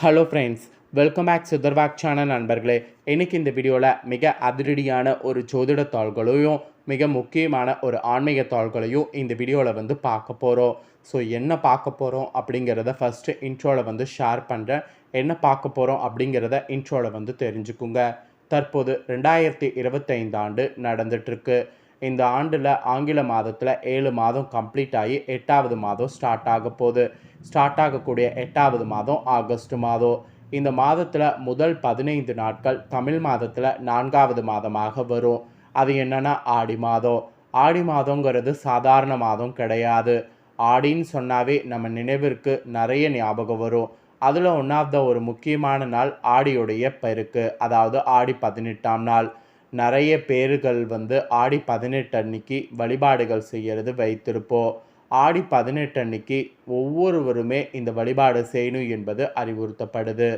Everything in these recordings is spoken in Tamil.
ஹலோ ஃப்ரெண்ட்ஸ், வெல்கம் பேக் சுதர்வாக் சேனல் நண்பர்களே. இன்றைக்கி இந்த வீடியோவில் மிக அதிரடியான ஒரு ஜோதிட தாள்களையும் மிக முக்கியமான ஒரு ஆன்மீக தாள்களையும் இந்த வீடியோவில் பார்க்க போகிறோம். ஸோ என்ன பார்க்க போகிறோம் அப்படிங்கிறத ஃபஸ்ட்டு இன்ட்ரோவில் ஷேர் பண்ணுறேன். என்ன பார்க்க போகிறோம் அப்படிங்கிறத இன்ட்ரோவில் தெரிஞ்சுக்குங்க. தற்போது 2025 ஆண்டு நடந்துகிட்ருக்கு. இந்த ஆண்டில் ஆங்கில மாதத்தில் 7 மாதம் கம்ப்ளீட் ஆகி 8வது மாதம் ஸ்டார்ட் ஆக போகுது. ஸ்டார்ட் ஆகக்கூடிய 8வது மாதம் ஆகஸ்ட் மாதம். இந்த மாதத்தில் முதல் 15 நாட்கள் தமிழ் மாதத்தில் 4வது மாதமாக வரும். அது என்னென்னா ஆடி மாதம். ஆடி மாதங்கிறது சாதாரண மாதம் கிடையாது. ஆடின்னு சொன்னாவே நம்ம நினைவிற்கு நிறைய ஞாபகம் வரும். அதில் ஒன்றாவது ஒரு முக்கியமான நாள் ஆடியுடைய பெருக்கு, அதாவது ஆடி 18ஆம் நாள். நிறைய பேர்கள் ஆடி 18 அன்னைக்கு வழிபாடுகள் செய்கிறது வைத்திருப்போம். ஆடி 18 அன்னைக்கு ஒவ்வொருவருமே இந்த வழிபாடு செய்யணும் என்பது அறிவுறுத்தப்படுது.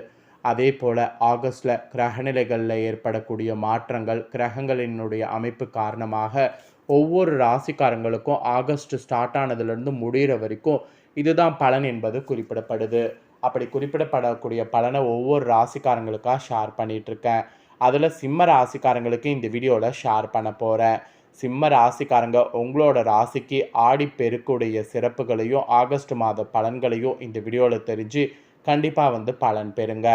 அதே போல் ஆகஸ்டில் கிரகநிலைகளில் ஏற்படக்கூடிய மாற்றங்கள், கிரகங்களினுடைய அமைப்பு காரணமாக ஒவ்வொரு ராசிக்காரங்களுக்கும் ஆகஸ்ட் ஸ்டார்ட் ஆனதுலேருந்து முடிகிற வரைக்கும் இதுதான் பலன் என்பது குறிப்பிடப்படுது. அப்படி குறிப்பிடப்படக்கூடிய பலனை ஒவ்வொரு ராசிக்காரங்களுக்காக ஷேர் பண்ணிகிட்ருக்கேன். அதில் சிம்ம ராசிக்காரங்களுக்கு இந்த வீடியோவில் ஷேர் பண்ண போகிறேன். சிம்ம ராசிக்காரங்க உங்களோட ராசிக்கு ஆடி பெருக்குடைய சிறப்புகளையும் ஆகஸ்ட் மாத பலன்களையும் இந்த வீடியோவில் தெரிஞ்சு கண்டிப்பாக பலன் பெறுங்க.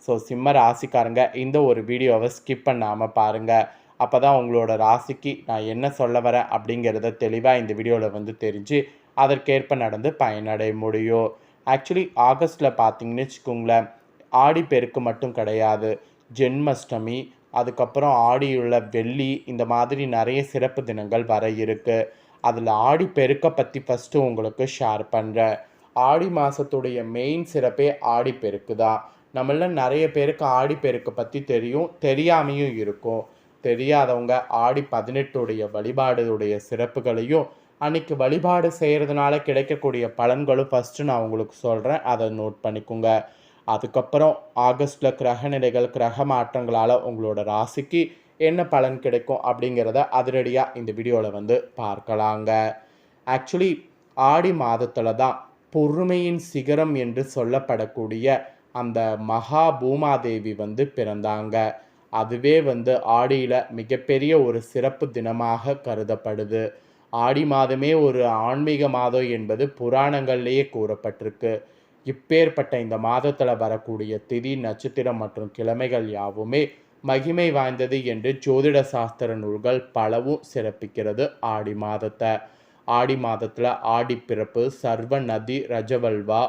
ஸோ சிம்ம ராசிக்காரங்க இந்த ஒரு வீடியோவை ஸ்கிப் பண்ணாமல் பாருங்கள். அப்போ தான் உங்களோட ராசிக்கு நான் என்ன சொல்ல வரேன் அப்படிங்கிறத தெளிவாக இந்த வீடியோவில் தெரிஞ்சு அதற்கேற்ப நடந்து பயனடைய முடியும். ஆக்சுவலி ஆகஸ்ட்டில் பார்த்தீங்கன்னு வச்சுக்கோங்களேன், ஆடி பெருக்கு மட்டும் கிடையாது, ஜென்மாஷ்டமி, அதுக்கப்புறம் ஆடியுள்ள வெள்ளி, இந்த மாதிரி நிறைய சிறப்பு தினங்கள் வர இருக்குது. அதில் ஆடி பெருக்கை பற்றி ஃபஸ்ட்டு உங்களுக்கு ஷேர் பண்ணுறேன். ஆடி மாதத்துடைய மெயின் சிறப்பே ஆடி பெருக்கு தான். நம்மள நிறைய பேருக்கு ஆடி பெருக்கை பற்றி தெரியும், தெரியாமையும் இருக்கும். தெரியாதவங்க ஆடி 18 வழிபாடுடைய சிறப்புகளையும் அன்றைக்கி வழிபாடு செய்கிறதுனால கிடைக்கக்கூடிய பலன்களும் ஃபஸ்ட்டு நான் உங்களுக்கு சொல்கிறேன். அதை நோட் பண்ணிக்கோங்க. அதுக்கப்புறம் ஆகஸ்ட்டில் கிரகநிலைகள், கிரக மாற்றங்களால் உங்களோட ராசிக்கு என்ன பலன் கிடைக்கும் அப்படிங்கிறத அதிரடியாக இந்த வீடியோவில் பார்க்கலாங்க. ஆக்சுவலி ஆடி மாதத்தில் தான் பொறுமையின் சிகரம் என்று சொல்லப்படக்கூடிய அந்த மகா பூமாதேவி பிறந்தாங்க. அதுவே ஆடியில் மிகப்பெரிய ஒரு சிறப்பு தினமாக கருதப்படுது. ஆடி மாதமே ஒரு ஆன்மீக மாதம் என்பது புராணங்கள்லேயே கூறப்பட்டிருக்கு. இப்பேற்பட்ட இந்த மாதத்தில் வரக்கூடிய திதி, நட்சத்திரம் மற்றும் கிழமைகள் யாவுமே மகிமை வாய்ந்தது என்று ஜோதிட சாஸ்திர நூல்கள் பலவும் சிறப்பிக்கிறது ஆடி மாதத்தை. ஆடி மாதத்தில் ஆடி பிறப்பு, சர்வ நதி ரஜவல்வா,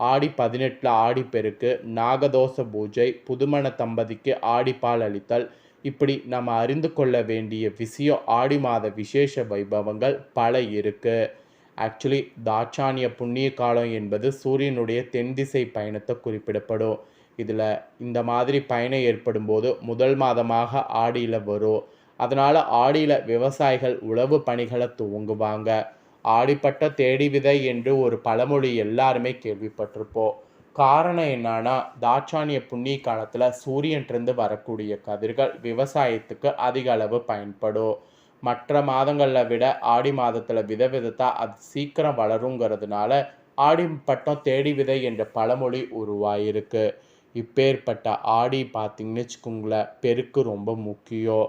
ஆடி 18 ஆடிப்பெருக்கு, நாகதோஷ பூஜை, புதுமண தம்பதிக்கு ஆடிப்பால் அளித்தல், இப்படி நம்ம அறிந்து கொள்ள வேண்டிய விஷயம் ஆடி மாத விசேஷ வைபவங்கள் பல இருக்குது. ஆக்சுவலி தாட்சானிய புண்ணிய காலம் என்பது சூரியனுடைய தென் திசை பயணத்தை குறிப்பிடப்படும். இதில் இந்த மாதிரி பயணம் ஏற்படும் போது முதல் மாதமாக ஆடியில் வரும். அதனால் ஆடியில் விவசாயிகள் உழவு பணிகளை துவங்குவாங்க. ஆடிப்பட்ட தேடி விதை என்று ஒரு பழமொழி எல்லாருமே கேள்விப்பட்டிருப்போம். காரணம் என்னன்னா, தாட்சானிய புண்ணிய காலத்தில் சூரியன்றிருந்து வரக்கூடிய கதிர்கள் விவசாயத்துக்கு அதிக அளவு பயன்படும். மற்ற மாதங்களில் விட ஆடி மாதத்தில் விதவிதத்தாக அது சீக்கிரம் வளருங்கிறதுனால ஆடி பட்டம் தேடி விதை என்ற பழமொழி உருவாயிருக்கு. இப்பேற்பட்ட ஆடி பார்த்திங்கன்னு வச்சுக்கோங்களேன், பெருக்கு ரொம்ப முக்கியம்.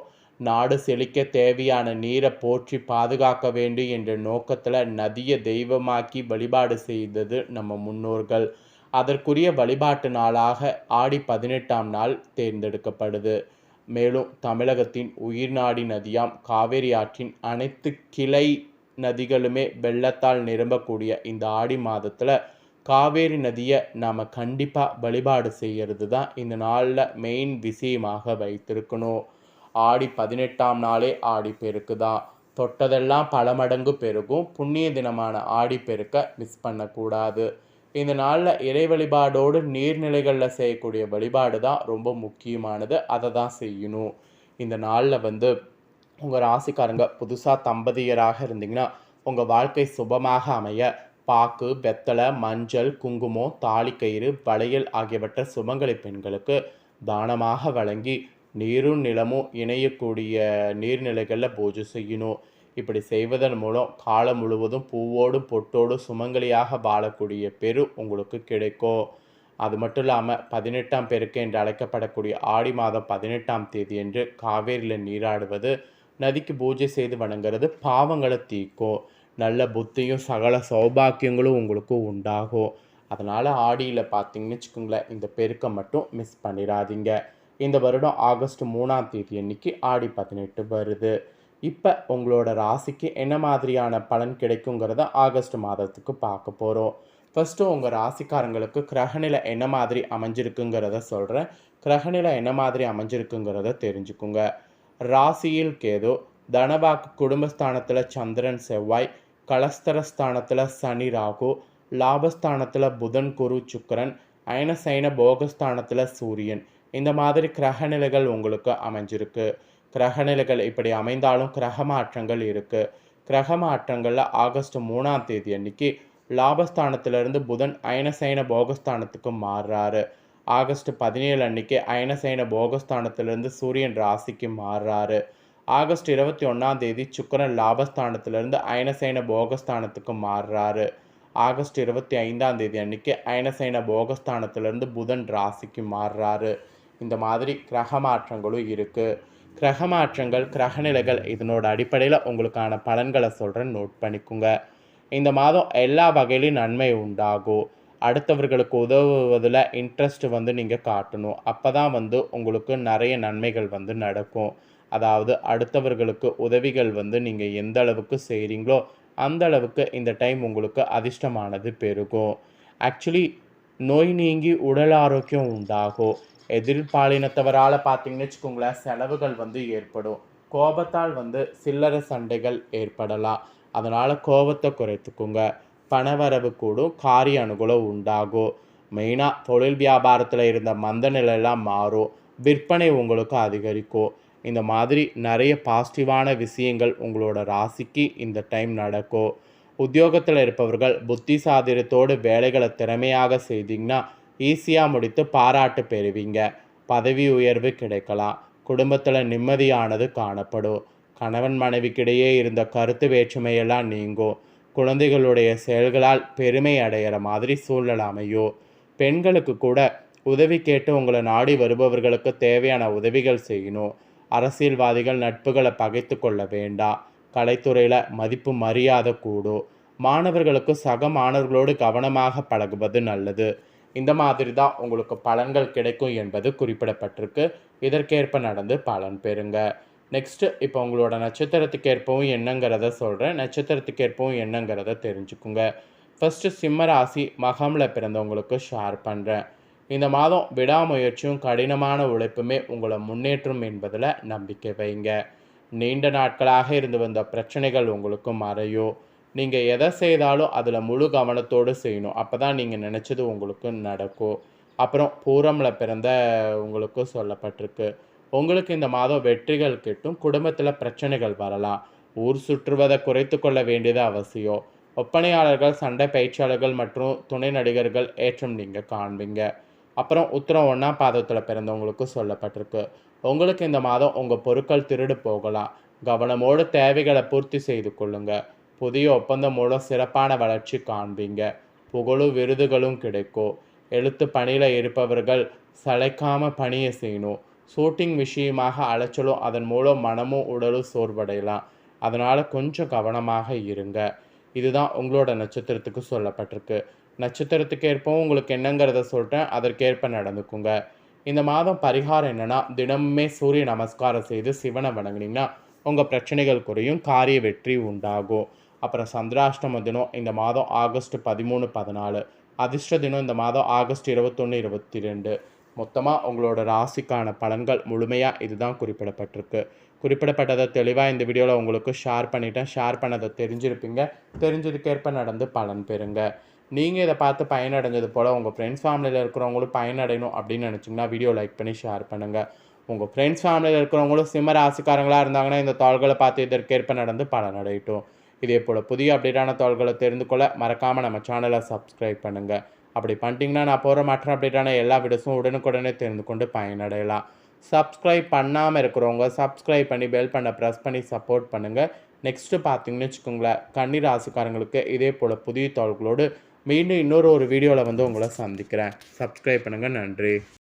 நாடு செழிக்க தேவையான நீரை போற்றி பாதுகாக்க வேண்டும் என்ற நோக்கத்தில் நதியை தெய்வமாக்கி வழிபாடு செய்தது நம்ம முன்னோர்கள். அதற்குரிய வழிபாட்டு நாளாக ஆடி 18ஆம் நாள் தேர்ந்தெடுக்கப்படுது. மேலும் தமிழகத்தின் உயிர்நாடி நதியாம் காவேரி ஆற்றின் அனைத்து கிளை நதிகளுமே வெள்ளத்தால் நிரம்பக்கூடிய இந்த ஆடி மாதத்தில் காவேரி நதியை நாம் கண்டிப்பாக வழிபாடு செய்கிறது தான் இந்த நாளில் மெயின் விஷயமாக வைத்திருக்கணும். ஆடி 18ஆம் நாளே ஆடி பெருக்கு தான். தொட்டதெல்லாம் பல மடங்கு பெருகும். புண்ணிய தினமான ஆடி பெருக்க மிஸ் பண்ணக்கூடாது. இந்த நாளில் இறை வழிபாடோடு நீர்நிலைகளில் செய்யக்கூடிய வழிபாடு தான் ரொம்ப முக்கியமானது. அதை தான் செய்யணும். இந்த நாளில் உங்கள் ராசிக்காரங்க புதுசாக தம்பதியராக இருந்தீங்கன்னா உங்கள் வாழ்க்கை சுபமாக அமைய பாக்கு, வெத்தலை, மஞ்சள், குங்குமம், தாலிக்கயிறு, வளையல் ஆகியவற்றை சுமங்கலி பெண்களுக்கு தானமாக வழங்கி நீரும் நிலமும் இணையக்கூடிய நீர்நிலைகளில் பூஜை செய்யணும். இப்படி செய்வதன் மூலம் காலம் முழுவதும் பூவோடும் பொட்டோடும் சுமங்கலியாக வாழக்கூடிய பெரு உங்களுக்கு கிடைக்கும். அது மட்டும் இல்லாமல் 18ஆம் பெருக்கு என்று அழைக்கப்படக்கூடிய ஆடி மாதம் 18ஆம் தேதி என்று காவேரியில் நீராடுவது, நதிக்கு பூஜை செய்து வணங்குறது பாவங்களை தீர்க்கும். நல்ல புத்தியும் சகல சௌபாக்கியங்களும் உங்களுக்கு உண்டாகும். அதனால் ஆடியில் பார்த்தீங்கன்னு வச்சுக்கோங்களேன், இந்த பெருக்கை மட்டும் மிஸ் பண்ணிடாதீங்க. இந்த வருடம் ஆகஸ்ட் 3ஆம் தேதி அன்னைக்கு ஆடி 18 வருது. இப்போ உங்களோட ராசிக்கு என்ன மாதிரியான பலன் கிடைக்குங்கிறத ஆகஸ்ட் மாதத்துக்கு பார்க்க போகிறோம். ஃபஸ்ட்டு உங்கள் ராசிக்காரங்களுக்கு கிரகநிலை என்ன மாதிரி அமைஞ்சிருக்குங்கிறத சொல்கிறேன். கிரகநிலை என்ன மாதிரி அமைஞ்சிருக்குங்கிறத தெரிஞ்சுக்குங்க. ராசியில் கேது, தனவாக்கு குடும்பஸ்தானத்தில் சந்திரன் செவ்வாய், கலஸ்தரஸ்தானத்தில் சனி ராகு, லாபஸ்தானத்தில் புதன் குரு சுக்கிரன், அயனசைன போகஸ்தானத்தில் சூரியன். இந்த மாதிரி கிரகநிலைகள் உங்களுக்கு அமைஞ்சிருக்கு. கிரகநிலைகள் இப்படி அமைந்தாலும் கிரக மாற்றங்கள் இருக்குது. கிரக மாற்றங்களில் ஆகஸ்ட் 3ஆம் தேதி அன்னைக்கு லாபஸ்தானத்திலிருந்து புதன் அயனசைன போகஸ்தானத்துக்கு மாறுறாரு. ஆகஸ்ட் 17 அன்னைக்கு அயனசைன போகஸ்தானத்திலிருந்து சூரியன் ராசிக்கு மாறுறாரு. ஆகஸ்ட் 21ஆம் தேதி சுக்கிரன் லாபஸ்தானத்திலிருந்து அயனசைன போகஸ்தானத்துக்கு மாறுறாரு. ஆகஸ்ட் 25ஆம் தேதி அன்னைக்கு அயனசைன போகஸ்தானத்திலிருந்து புதன் ராசிக்கு மாறுறாரு. இந்த மாதிரி கிரக மாற்றங்களும் இருக்குது. கிரக மாற்றங்கள், கிரகநிலைகள் இதனோட அடிப்படையில் உங்களுக்கான பலன்களை சொல்கிறேன், நோட் பண்ணிக்கோங்க. இந்த மாதம் எல்லா வகையிலும் நன்மை உண்டாகும். அடுத்தவர்களுக்கு உதவுவதில் இன்ட்ரெஸ்ட் நீங்கள் காட்டணும். அப்போ தான் உங்களுக்கு நிறைய நன்மைகள் நடக்கும். அதாவது அடுத்தவர்களுக்கு உதவிகள் நீங்கள் எந்த அளவுக்கு செய்கிறீங்களோ அந்த அளவுக்கு இந்த டைம் உங்களுக்கு அதிர்ஷ்டமானது பெருகும். ஆக்சுவலி நோய் நீங்கி உடல் ஆரோக்கியம் உண்டாகும். எதிர்பாலினத்தவரால் பார்த்தீங்கன்னு வச்சுக்கோங்களேன், செலவுகள் ஏற்படும். கோபத்தால் சில்லறை சண்டைகள் ஏற்படலாம். அதனால் கோபத்தை குறைத்துக்குங்க. பணவரவு கூடும், காரிய அனுகூலம் உண்டாகும். மெயினாக தொழில் வியாபாரத்தில் இருந்த மந்த நிலையெல்லாம் மாறும். விற்பனை உங்களுக்கு அதிகரிக்கும். இந்த மாதிரி நிறைய பாசிட்டிவான விஷயங்கள் உங்களோட ராசிக்கு இந்த டைம் நடக்கும். உத்தியோகத்தில் இருப்பவர்கள் புத்தி சாதுரியத்தோடு வேலைகளை திறமையாக செய்தீங்கன்னா ஈஸியாக முடித்து பாராட்டு பெறுவீங்க. பதவி உயர்வு கிடைக்கலாம். குடும்பத்தில் நிம்மதியானது காணப்படும். கணவன் மனைவிக்கிடையே இருந்த கருத்து வேற்றுமையெல்லாம் நீங்கும். குழந்தைகளுடைய செயல்களால் பெருமை அடைகிற மாதிரி சூழ்நிலை அமையும். பெண்களுக்கு கூட உதவி கேட்டு உங்களை நாடி வருபவர்களுக்கு தேவையான உதவிகள் செய்யணும். அரசியல்வாதிகள் நட்புகளை பகைத்து கொள்ள வேண்டாம். கலைத்துறையில் மதிப்பு மரியாதை கூடும். மாணவர்களுக்கு சக மாணவர்களோடு கவனமாக பழகுவது நல்லது. இந்த மாதிரி தான் உங்களுக்கு பலன்கள் கிடைக்கும் என்பது குறிப்பிடப்பட்டிருக்கு. இதற்கேற்ப நடந்து பலன் பெறுங்க. நெக்ஸ்ட்டு இப்போ உங்களோட நட்சத்திரத்துக்கு ஏற்பவும் என்னங்கிறத சொல்கிறேன். நட்சத்திரத்துக்கு ஏற்பவும் என்னங்கிறத தெரிஞ்சுக்குங்க. ஃபஸ்ட்டு சிம்ம ராசி மகமில் பிறந்தவங்களுக்கு ஷேர் பண்ணுறேன். இந்த மாதம் விடாமுயற்சியும் கடினமான உழைப்புமே உங்களை முன்னேற்றும் என்பதில் நம்பிக்கை வைங்க. நீண்ட நாட்களாக இருந்து வந்த பிரச்சனைகள் உங்களுக்கு மறையும். நீங்கள் எதை செய்தாலும் அதில் முழு கவனத்தோடு செய்யணும். அப்போ தான் நீங்கள் நினச்சது உங்களுக்கு நடக்கும். அப்புறம் பூரமில் பிறந்த உங்களுக்கு சொல்லப்பட்டிருக்கு. உங்களுக்கு இந்த மாதம் வெற்றிகள் கிட்டும். குடும்பத்தில் பிரச்சனைகள் வரலாம். ஊர் சுற்றுவதை குறைத்து கொள்ள வேண்டியது அவசியம். ஒப்பனையாளர்கள், சண்டை பயிற்சியாளர்கள் மற்றும் துணை நடிகர்கள் ஏற்றம் நீங்கள் காண்பீங்க. அப்புறம் உத்திரம் 1ஆம் பாதத்தில் பிறந்தவங்களுக்கு சொல்லப்பட்டிருக்கு. உங்களுக்கு இந்த மாதம் உங்கள் பொருட்கள் திருடு போகலாம். கவனமோடு தேவைகளை பூர்த்தி செய்து கொள்ளுங்கள். புதிய ஒப்பந்தம் மூலம் சிறப்பான வளர்ச்சி காண்பீங்க. புகழும் விருதுகளும் கிடைக்கும். எழுத்து பணியில் இருப்பவர்கள் சளைக்காமல் பணியை செய்யணும். ஷூட்டிங் விஷயமாக அலைச்சலும் அதன் மூலம் மனமும் உடலும் சோர்வடையலாம். அதனால் கொஞ்சம் கவனமாக இருங்க. இதுதான் உங்களோட நட்சத்திரத்துக்கு சொல்லப்பட்டிருக்கு. நட்சத்திரத்துக்கு ஏற்பவும் உங்களுக்கு என்னங்கிறத சொல்லிட்டேன், அதற்கேற்ப நடந்துக்குங்க. இந்த மாதம் பரிகாரம் என்னென்னா, தினமுமே சூரிய நமஸ்காரம் செய்து சிவனை வணங்கினீங்கன்னா உங்கள் பிரச்சனைகள் குறையும், காரிய வெற்றி உண்டாகும். அப்புறம் சந்திராஷ்டம தினம் இந்த மாதம் ஆகஸ்ட் 13, 14. அதிர்ஷ்ட தினம் இந்த மாதம் ஆகஸ்ட் 21, 22. மொத்தமாக உங்களோட ராசிக்கான பலன்கள் முழுமையாக இதுதான் குறிப்பிடப்பட்டிருக்கு. குறிப்பிடப்பட்டதை தெளிவாக இந்த வீடியோவில் உங்களுக்கு ஷேர் பண்ணிட்டேன். ஷேர் பண்ணதை தெரிஞ்சிருப்பீங்க. தெரிஞ்சதுக்கேற்ப நடந்து பலன் பெறுங்க. நீங்கள் இதை பார்த்து பயனடைஞ்சது போல் உங்கள் ஃப்ரெண்ட்ஸ் ஃபேமிலியில் இருக்கிறவங்களும் பயனடையணும் அப்படின்னு நினச்சிங்கன்னா வீடியோ லைக் பண்ணி ஷேர் பண்ணுங்கள். உங்கள் ஃப்ரெண்ட்ஸ் ஃபேமிலியில் இருக்கிறவங்களும் சிம்ம ராசிக்காரங்களாக இருந்தாங்கன்னா இந்த தாள்களை பார்த்து இதற்கேற்ப நடந்து பலனடையட்டும். இதே போல் புதிய அப்டேட்டான தாள்களை தெரிந்து கொள்ள மறக்காமல் நம்ம சேனலை சப்ஸ்கிரைப் பண்ணுங்கள். அப்படி பண்ணிட்டீங்கன்னா நான் போகிற மற்ற அப்டேட்டான எல்லா வீடியோஸும் உடனுக்குடனே தெரிந்து கொண்டு பயனடையலாம். சப்ஸ்கிரைப் பண்ணாமல் இருக்கிறவங்க சப்ஸ்கிரைப் பண்ணி பெல் பண்ண ப்ரெஸ் பண்ணி சப்போர்ட் பண்ணுங்கள். நெக்ஸ்ட்டு பார்த்தீங்கன்னு வச்சுக்கோங்களேன், கன்னி ராசிக்காரங்களுக்கு இதே போல் புதிய தாள்களோடு மீண்டும் இன்னொரு வீடியோவில் வந்து உங்களை சந்திக்கிறேன். சப்ஸ்கிரைப் பண்ணுங்கள். நன்றி.